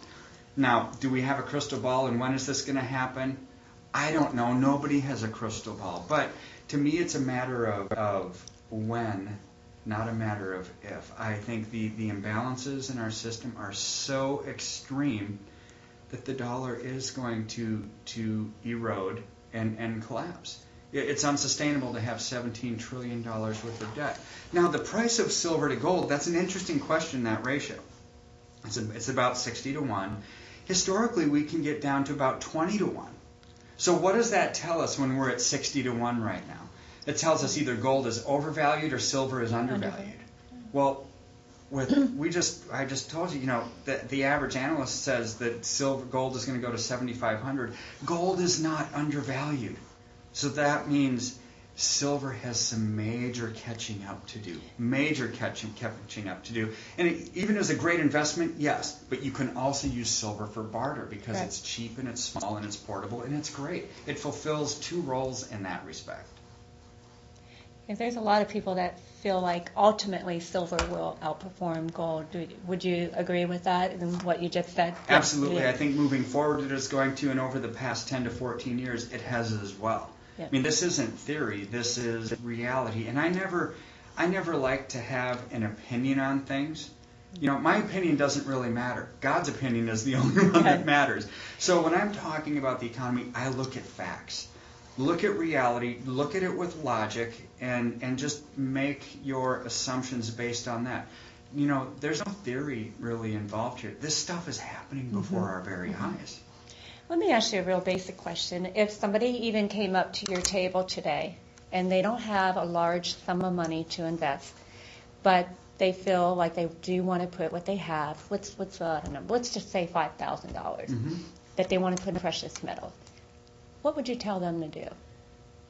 Now, do we have a crystal ball, and when is this going to happen? I don't know. Nobody has a crystal ball. But to me, it's a matter of when not a matter of if. I think the imbalances in our system are so extreme that the dollar is going to erode and collapse. It's unsustainable to have $17 trillion worth of debt. Now, the price of silver to gold, that's an interesting question, that ratio. It's about 60 to 1. Historically, we can get down to about 20 to 1. So what does that tell us when we're at 60 to 1 right now? It tells us either gold is overvalued or silver is undervalued. Well, I just told you, that the average analyst says that gold is going to go to 7,500. Gold is not undervalued. So that means silver has some major catching up to do. And even as a great investment, yes, but you can also use silver for barter because it's cheap and it's small and it's portable and it's great. It fulfills two roles in that respect. Because there's a lot of people that feel like ultimately silver will outperform gold. Would you agree with that and what you just said? Absolutely. Yeah. I think moving forward it is going to, and over the past 10 to 14 years, it has as well. Yeah. I mean, this isn't theory. This is reality. And I never like to have an opinion on things. My opinion doesn't really matter. God's opinion is the only one that matters. So when I'm talking about the economy, I look at facts. Look at reality, look at it with logic, and just make your assumptions based on that. There's no theory really involved here. This stuff is happening before our very eyes. Let me ask you a real basic question. If somebody even came up to your table today and they don't have a large sum of money to invest, but they feel like they do want to put what they have, let's just say $5,000 that they want to put in precious metals. What would you tell them to do?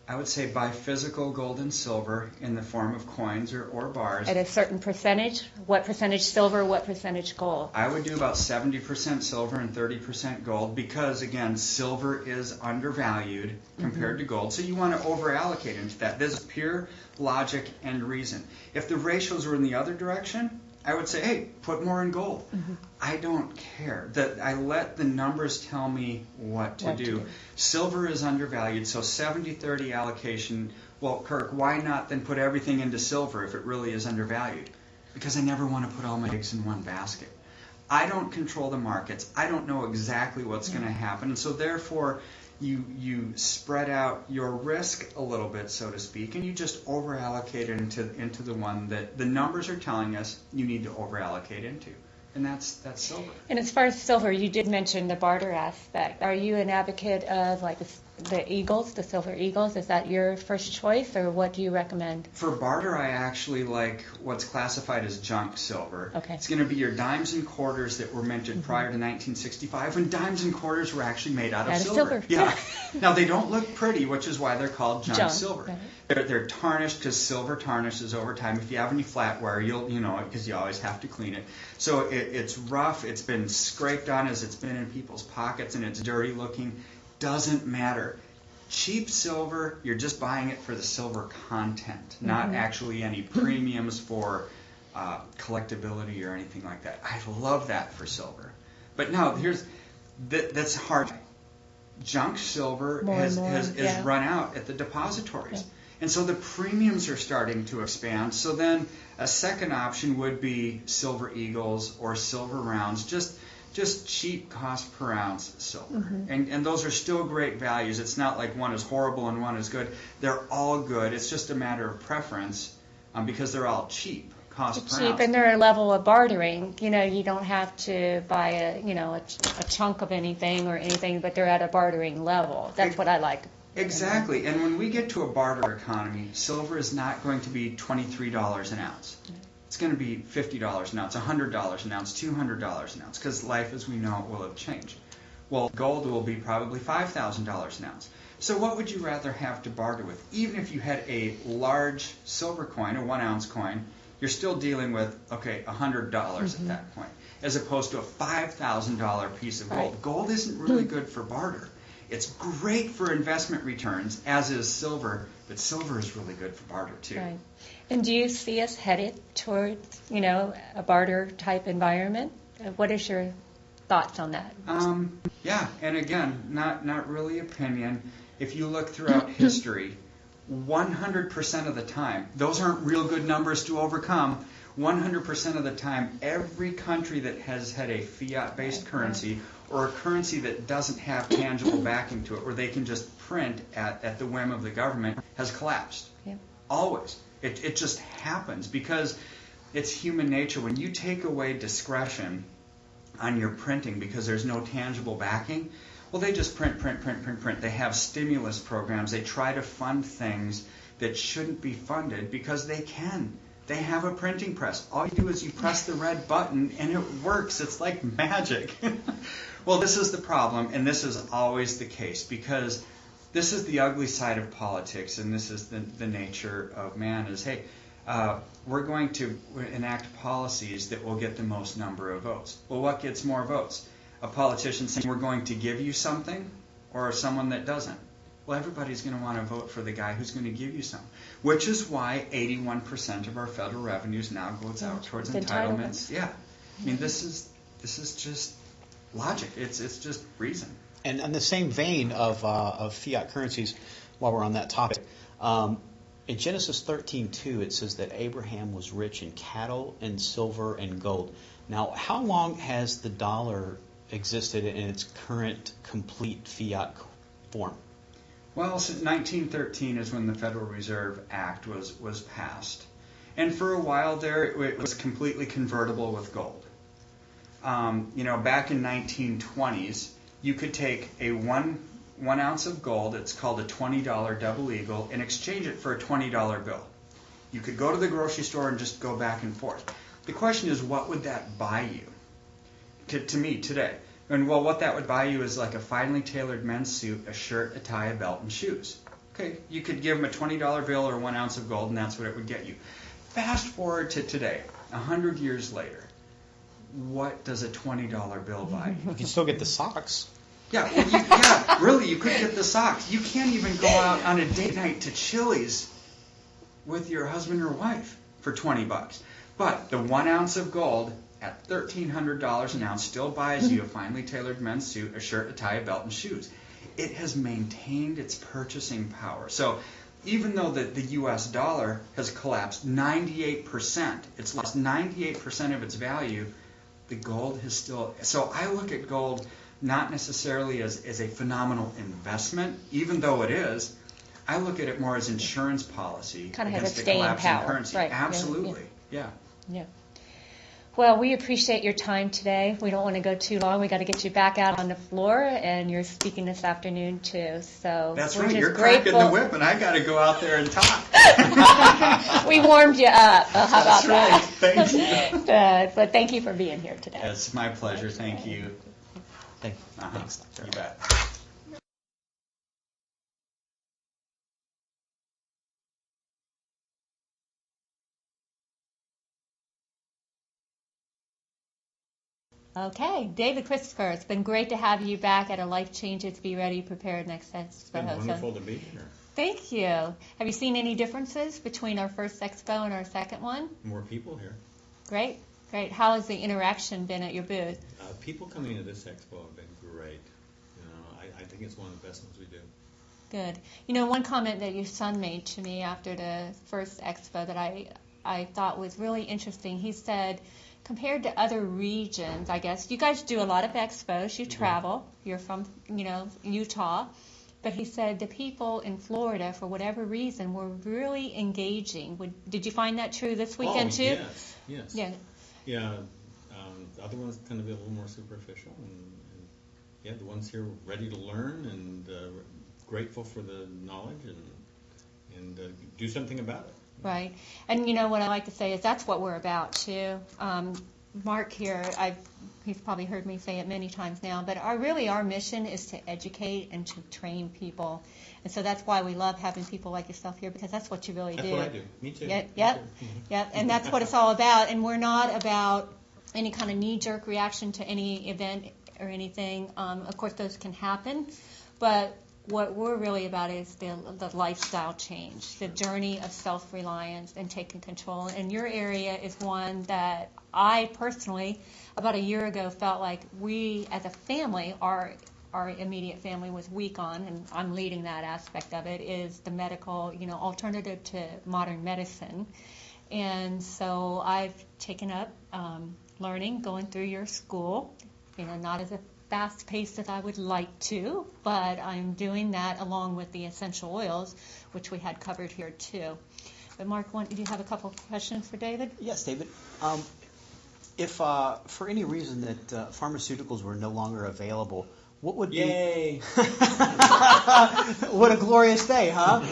I would say buy physical gold and silver in the form of coins or bars. At a certain percentage? What percentage silver, what percentage gold? I would do about 70% silver and 30% gold because, again, silver is undervalued compared to gold. So you want to over-allocate into that. This is pure logic and reason. If the ratios were in the other direction, I would say, hey, put more in gold. I don't care. I let the numbers tell me what to do. Silver is undervalued, so 70-30 allocation. Well, Kirk, why not then put everything into silver if it really is undervalued? Because I never want to put all my eggs in one basket. I don't control the markets. I don't know exactly what's going to happen, and so therefore you spread out your risk a little bit, so to speak, and you just over-allocate it into the one that the numbers are telling us you need to over-allocate into. And that's silver. And as far as silver, you did mention the barter aspect. Are you an advocate of like the eagles, the silver eagles? Is that your first choice, or what do you recommend? For barter, I actually like what's classified as junk silver. Okay. It's going to be your dimes and quarters that were minted prior to 1965, when dimes and quarters were actually made out of silver. Yeah. Now, they don't look pretty, which is why they're called junk silver. Right. They're tarnished because silver tarnishes over time. If you have any flatware, you'll know it because you always have to clean it. So it's rough. It's been scraped on as it's been in people's pockets, and it's dirty looking. Doesn't matter. Cheap silver, you're just buying it for the silver content, not actually any premiums for collectability or anything like that. I love that for silver. But no, that's hard. Junk silver has run out at the depositories. Yeah. And so the premiums are starting to expand. So then a second option would be silver eagles or silver rounds, just cheap cost per ounce silver. And those are still great values. It's not like one is horrible and one is good. They're all good. It's just a matter of preference because they're all cheap cost per ounce. And they're a level of bartering. You don't have to buy a chunk of anything or anything, but they're at a bartering level. That's what I like. Exactly. And when we get to a barter economy, silver is not going to be $23 an ounce. It's going to be $50 an ounce, $100 an ounce, $200 an ounce, because life as we know it will have changed. Well, gold will be probably $5,000 an ounce. So what would you rather have to barter with? Even if you had a large silver coin, a 1 ounce coin, you're still dealing with, $100 at that point, as opposed to a $5,000 piece of gold. Right. Gold isn't really good for barter. It's great for investment returns, as is silver, but silver is really good for barter too. Right. And do you see us headed towards, a barter type environment? What is your thoughts on that? Yeah, and again, not really opinion. If you look throughout history, 100% of the time, those aren't real good numbers to overcome. 100% of the time, every country that has had a fiat-based currency or a currency that doesn't have tangible backing to it, where they can just print at the whim of the government, has collapsed. Yeah. Always. It just happens because it's human nature. When you take away discretion on your printing because there's no tangible backing, well, they just print. They have stimulus programs. They try to fund things that shouldn't be funded because they can. They have a printing press. All you do is you press the red button and it works. It's like magic. Well, this is the problem, and this is always the case because this is the ugly side of politics, and this is the nature of man is, hey, we're going to enact policies that will get the most number of votes. Well, what gets more votes? A politician saying we're going to give you something or someone that doesn't? Well, everybody's going to want to vote for the guy who's going to give you some, which is why 81% of our federal revenues now goes out towards entitlements. Yeah. I mean, this is just logic. It's just reason. And in the same vein of fiat currencies, while we're on that topic, in Genesis 13:2, it says that Abraham was rich in cattle and silver and gold. Now, how long has the dollar existed in its current complete fiat form? Well, since 1913 is when the Federal Reserve Act was passed. And for a while there, it was completely convertible with gold. Back in 1920s, you could take a one ounce of gold, it's called a $20 double eagle, and exchange it for a $20 bill. You could go to the grocery store and just go back and forth. The question is, what would that buy you? To me, today. And well, what that would buy you is like a finely tailored men's suit, a shirt, a tie, a belt, and shoes. Okay, you could give them a $20 bill or 1 ounce of gold, and that's what it would get you. Fast forward to today, 100 years later. What does a $20 bill buy you? You can still get the socks. Yeah, well, really, you could get the socks. You can't even go out on a date night to Chili's with your husband or wife for $20. But the 1 ounce of gold at $1,300 an ounce still buys you a finely tailored men's suit, a shirt, a tie, a belt, and shoes. It has maintained its purchasing power. So even though the U.S. dollar has collapsed 98%, it's lost 98% of its value, the gold has still... So I look at gold not necessarily as a phenomenal investment, even though it is. I look at it more as insurance policy kind of against has a the staying collapsing power. currency. Right. Absolutely, yeah. Well, we appreciate your time today. We don't want to go too long. We got to get you back out on the floor, and you're speaking this afternoon too. So that's we're right. just You're grateful. cracking the whip, and I got to go out there and talk. We warmed you up. How about That's right. that? Thank you. But thank you for being here today. It's my pleasure. Thank you. Thanks, Dr. You bet. Okay, David Christopher, it's been great to have you back at a Life Changes, Be Ready, Prepared Next Expo. It's been wonderful to be here. Thank you. Have you seen any differences between our first expo and our second one? More people here. Great. How has the interaction been at your booth? People coming to this expo have been great. I think it's one of the best ones we do. Good. One comment that your son made to me after the first expo that I thought was really interesting. He said, compared to other regions, I guess, you guys do a lot of expos, you travel, you're from, Utah, but he said the people in Florida, for whatever reason, were really engaging. Did you find that true this weekend too? Yes. Yeah. The other ones tend to be a little more superficial, and the ones here ready to learn and grateful for the knowledge and do something about it. Right. And what I like to say is that's what we're about too. Mark here, he's probably heard me say it many times now, but our mission is to educate and to train people. And so that's why we love having people like yourself here, because that's what you really do. That's what I do. Me too. Yep. And that's what it's all about. And we're not about any kind of knee-jerk reaction to any event or anything. Of course, those can happen, but what we're really about is the lifestyle change, the journey of self-reliance and taking control. And your area is one that I personally, about a year ago, felt like we as a family are our immediate family was weak on, and I'm leading that aspect of it, is the medical, alternative to modern medicine. And so I've taken up learning, going through your school, not as a fast pace as I would like to, but I'm doing that along with the essential oils, which we had covered here too. But Mark, do you have a couple of questions for David? Yes, David. If for any reason that pharmaceuticals were no longer available, what would Yay! be... What a glorious day, huh?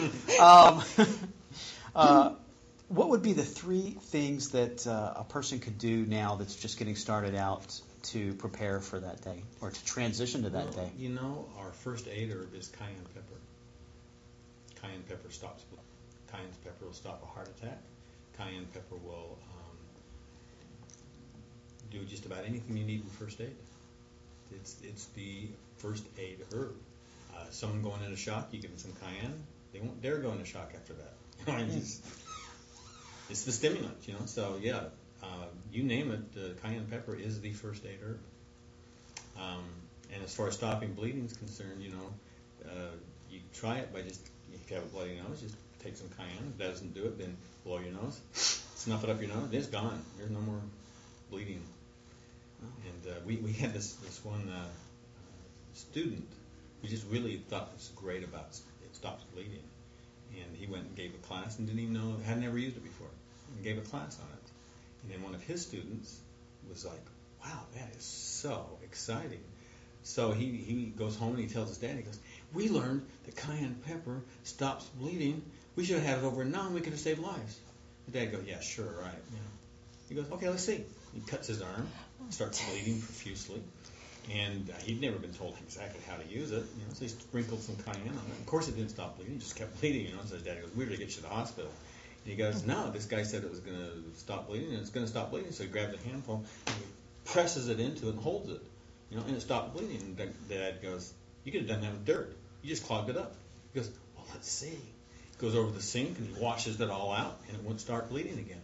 What would be the 3 things that a person could do now that's just getting started out to prepare for that day or to transition to that day? Our first aid herb is cayenne pepper. Cayenne pepper will stop a heart attack. Cayenne pepper will do just about anything you need in first aid. It's the first aid herb. Someone going into shock, you give them some cayenne, they won't dare go into shock after that. It's the stimulant, So yeah, you name it, cayenne pepper is the first aid herb. And as far as stopping bleeding is concerned, you try it by just, if you have a bloody nose, just take some cayenne. If that doesn't do it, then blow your nose, snuff it up your nose, it's gone. There's no more bleeding. And we had this one student who just really thought it was great about it stops bleeding. And he went and gave a class and didn't even know, had never used it before, and gave a class on it. And then one of his students was like, wow, that is so exciting. So he goes home and he tells his dad, he goes, we learned that cayenne pepper stops bleeding. We should have had it over now and we could have saved lives. The dad goes, yeah, sure, right. He goes, okay, let's see. He cuts his arm, starts bleeding profusely. And he'd never been told exactly how to use it, so he sprinkled some cayenne on it. Of course, it didn't stop bleeding; it just kept bleeding, So his dad goes, "We're going to get you to the hospital." And he goes, "No, this guy said it was going to stop bleeding, and it's going to stop bleeding." So he grabs a handful, and he presses it into it and holds it, and it stopped bleeding. And the dad goes, "You could have done that with dirt. You just clogged it up." He goes, "Well, let's see." He goes over to the sink and he washes it all out, and it won't start bleeding again.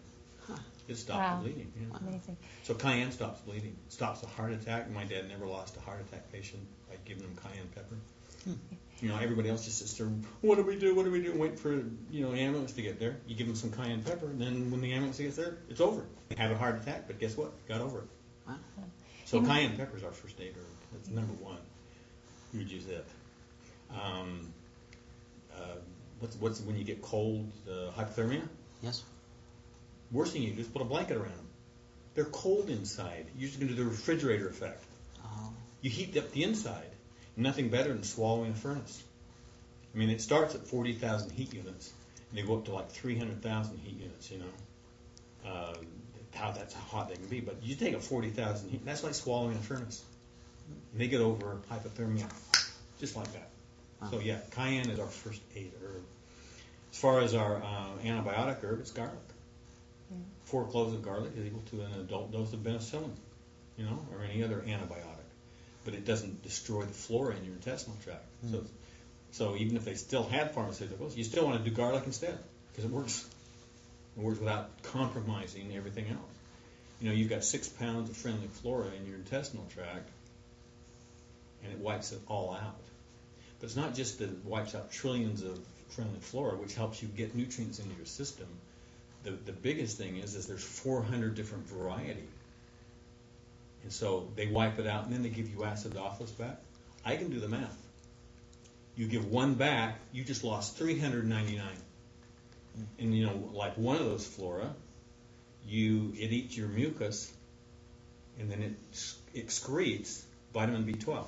It stopped the bleeding. Amazing. So cayenne stops bleeding. Stops a heart attack. My dad never lost a heart attack patient by giving him cayenne pepper. Everybody else just sits there, what do we do? Wait for an ambulance to get there. You give them some cayenne pepper, and then when the ambulance gets there, it's over. They have a heart attack, but guess what? Got over it. Wow. So cayenne pepper is our first aid herb. That's number 1. You would use it. What's when you get cold, hypothermia? Yes. Worst thing you do is put a blanket around them. They're cold inside. You're just going to do the refrigerator effect. Oh. You heat up the inside. Nothing better than swallowing a furnace. I mean, it starts at 40,000 heat units, and they go up to like 300,000 heat units, that's how hot they can be. But you take a 40,000 heat, that's like swallowing a furnace. And they get over hypothermia just like that. Wow. So yeah, cayenne is our first aid herb. As far as our antibiotic herb, it's garlic. 4 cloves of garlic is equal to an adult dose of penicillin, or any other antibiotic. But it doesn't destroy the flora in your intestinal tract. So even if they still had pharmaceuticals, you still want to do garlic instead because it works. It works without compromising everything else. You've got 6 pounds of friendly flora in your intestinal tract, and it wipes it all out. But it's not just that it wipes out trillions of friendly flora, which helps you get nutrients into your system. The biggest thing is there's 400 different variety. And so they wipe it out, and then they give you acidophilus back. I can do the math. You give 1 back, you just lost 399. And like one of those flora, it eats your mucus, and then it excretes vitamin B12.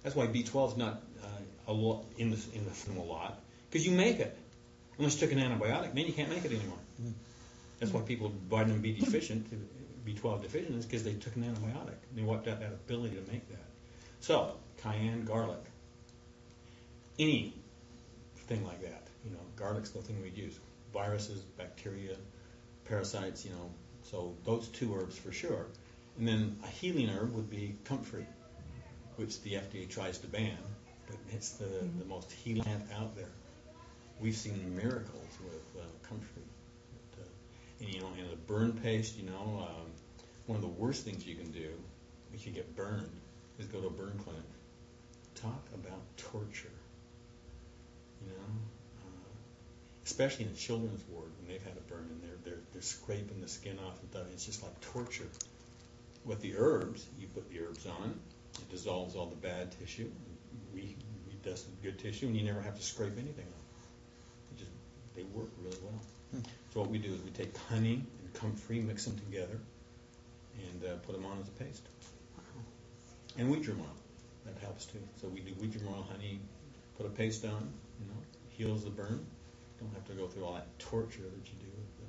That's why B12 is not a lot in the film a lot, because you make it. Unless you took an antibiotic, then you can't make it anymore. That's why people are vitamin B deficient, B12 deficient, is because they took an antibiotic. They wiped out that ability to make that. So, cayenne, garlic, anything like that. Garlic's the thing we'd use. Viruses, bacteria, parasites, So those 2 herbs for sure. And then a healing herb would be comfrey, which the FDA tries to ban, but it's the most healing plant out there. We've seen miracles with comfrey. And the burn paste, one of the worst things you can do if you get burned is go to a burn clinic. Talk about torture. Especially in a children's ward when they've had a burn and they're scraping the skin off and stuff. It's just like torture. With the herbs, you put the herbs on, it dissolves all the bad tissue. We dusted good tissue, and you never have to scrape anything off. They work really well. So what we do is we take honey and comfrey, mix them together, and put them on as a paste. And wheat germ oil, that helps too. So we do wheat germ oil, honey, put a paste on, heals the burn. Don't have to go through all that torture that you do with the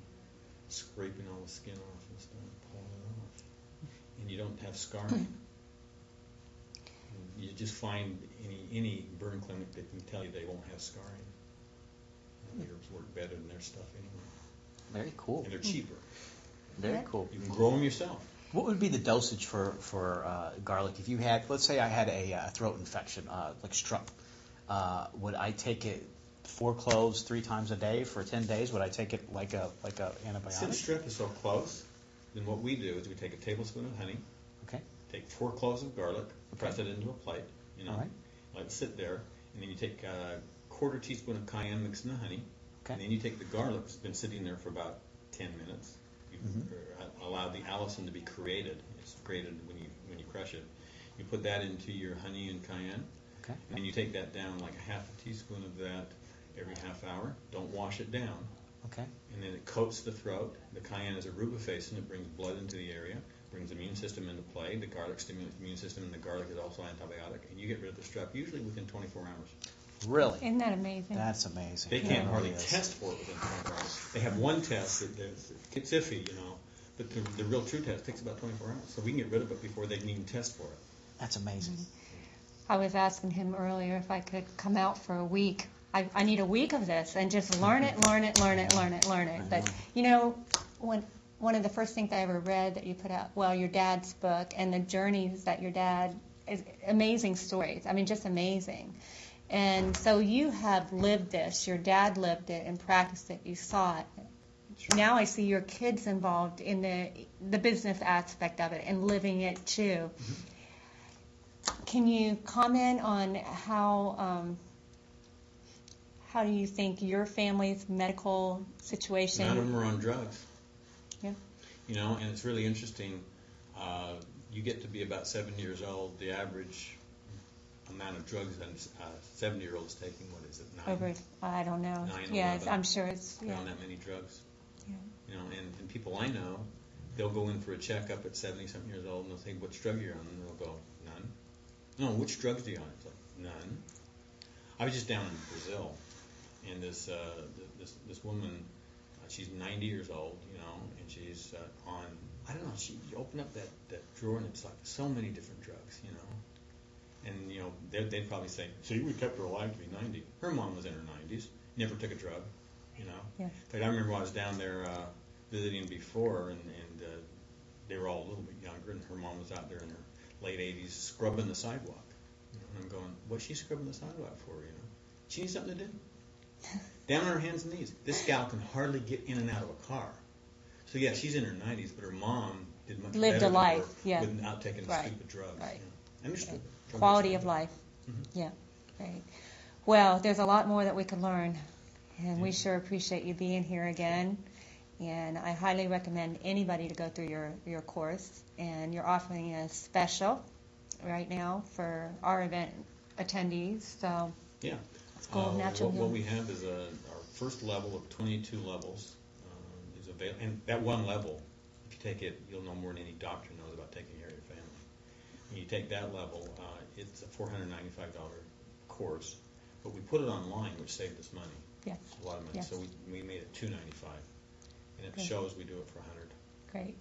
scraping all the skin off and stuff, pulling it off. And you don't have scarring. You just find any burn clinic that can tell you they won't have scarring. The herbs work better than their stuff anyway. Very cool. And they're cheaper. Very cool. You can grow them yourself. What would be the dosage for garlic if you had, let's say I had a throat infection, like strep? Would I take it 4 cloves 3 times a day for 10 days? Would I take it like a antibiotic? Since strep is so close, then what we do is we take a tablespoon of honey, okay, take 4 cloves of garlic, press it into a plate, all right, let it sit there, and then you take a 1/4 teaspoon of cayenne mixed in the honey, okay, and then you take the garlic that's been sitting there for about 10 minutes. You allow the allicin to be created. It's created when you crush it. You put that into your honey and cayenne, okay, and then you take that down like a 1/2 teaspoon of that every half hour. Don't wash it down. okay, And then it coats the throat. The cayenne is a rubefacin. It brings blood into the area, brings the immune system into play. The garlic stimulates the immune system, and the garlic is also antibiotic. And you get rid of the strep usually within 24 hours. Really? Isn't that amazing? That's amazing. They can't It hardly really is. test for it within 24 hours. They have one test that it's iffy, but the real true test takes about 24 hours. So we can get rid of it before they can even test for it. That's amazing. I was asking him earlier if I could come out for a week. I need a week of this and just learn it. But, one of the first things I ever read that you put out, your dad's book and the journeys that your dad, is amazing stories. I mean, just amazing. And so you have lived this. Your dad lived it and practiced it. You saw it. Sure. Now I see your kids involved in the business aspect of it and living it too. Mm-hmm. Can you comment on how do you think your family's medical situation? None of them are on drugs. Yeah. And it's really interesting. You get to be about 7 years old. The average amount of drugs that a 70-year-old is taking, what is it, 9? Over, I don't know. 9, yeah, 11. I'm sure it's. They're Yeah. on that many drugs. Yeah. And people I know, they'll go in for a checkup at 70-something years old, and they'll say, "Which drug you're on?" And they'll go, "None." No, which drugs do you on? It's like, "None." I was just down in Brazil, and this woman, she's 90 years old, and she's on, I don't know, she opened up that drawer, and it's like so many different drugs, And, they'd probably say, "See, we kept her alive to be 90. Her mom was in her 90s, never took a drug, Yeah. In fact, I remember when I was down there visiting before, and they were all a little bit younger, and her mom was out there in her late 80s scrubbing the sidewalk. And I'm going, what's she scrubbing the sidewalk for, She needs something to do. Down on her hands and knees. This gal can hardly get in and out of a car. So, yeah, she's in her 90s, but her mom did much Lived better a life, than her yeah. without taking Right. stupid drugs. Right. Understood. Right. Quality of life. Mm-hmm. Yeah. Right. Well, there's a lot more that we could learn, and we sure appreciate you being here again. And I highly recommend anybody to go through your course. And you're offering a special right now for our event attendees. So Yeah. let's go natural what healing. we have is our first level of 22 levels is available. And that one level, if you take it, you'll know more than any doctor knows about taking care of your family. When you take that level, it's a $495 course. But we put it online, which saved us money. Yeah. A lot of money. Yeah. So we made it $295. And it Good. shows we do it for $100. Great.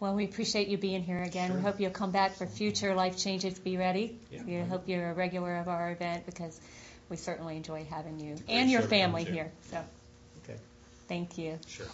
Well, we appreciate you being here again. Sure. We hope you'll come back for future Life Changes. Be ready. Yeah. We hope you're a regular of our event because we certainly enjoy having you great and your show to come family to. here. So Okay. thank you. Sure.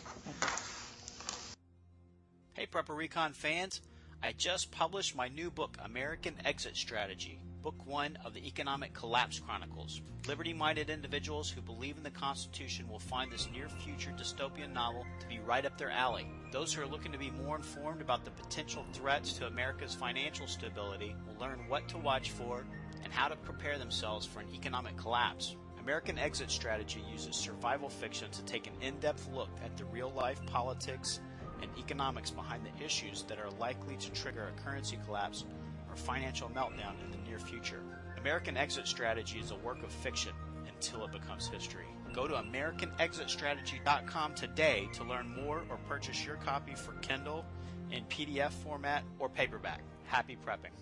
Hey Prepper Recon fans, I just published my new book, American Exit Strategy. Book 1 of the Economic Collapse Chronicles. Liberty-minded individuals who believe in the Constitution will find this near-future dystopian novel to be right up their alley. Those who are looking to be more informed about the potential threats to America's financial stability will learn what to watch for and how to prepare themselves for an economic collapse. American Exit Strategy uses survival fiction to take an in-depth look at the real-life politics and economics behind the issues that are likely to trigger a currency collapse or financial meltdown in the near future. American Exit Strategy is a work of fiction until it becomes history. Go to AmericanExitStrategy.com today to learn more or purchase your copy for Kindle in PDF format or paperback. Happy prepping.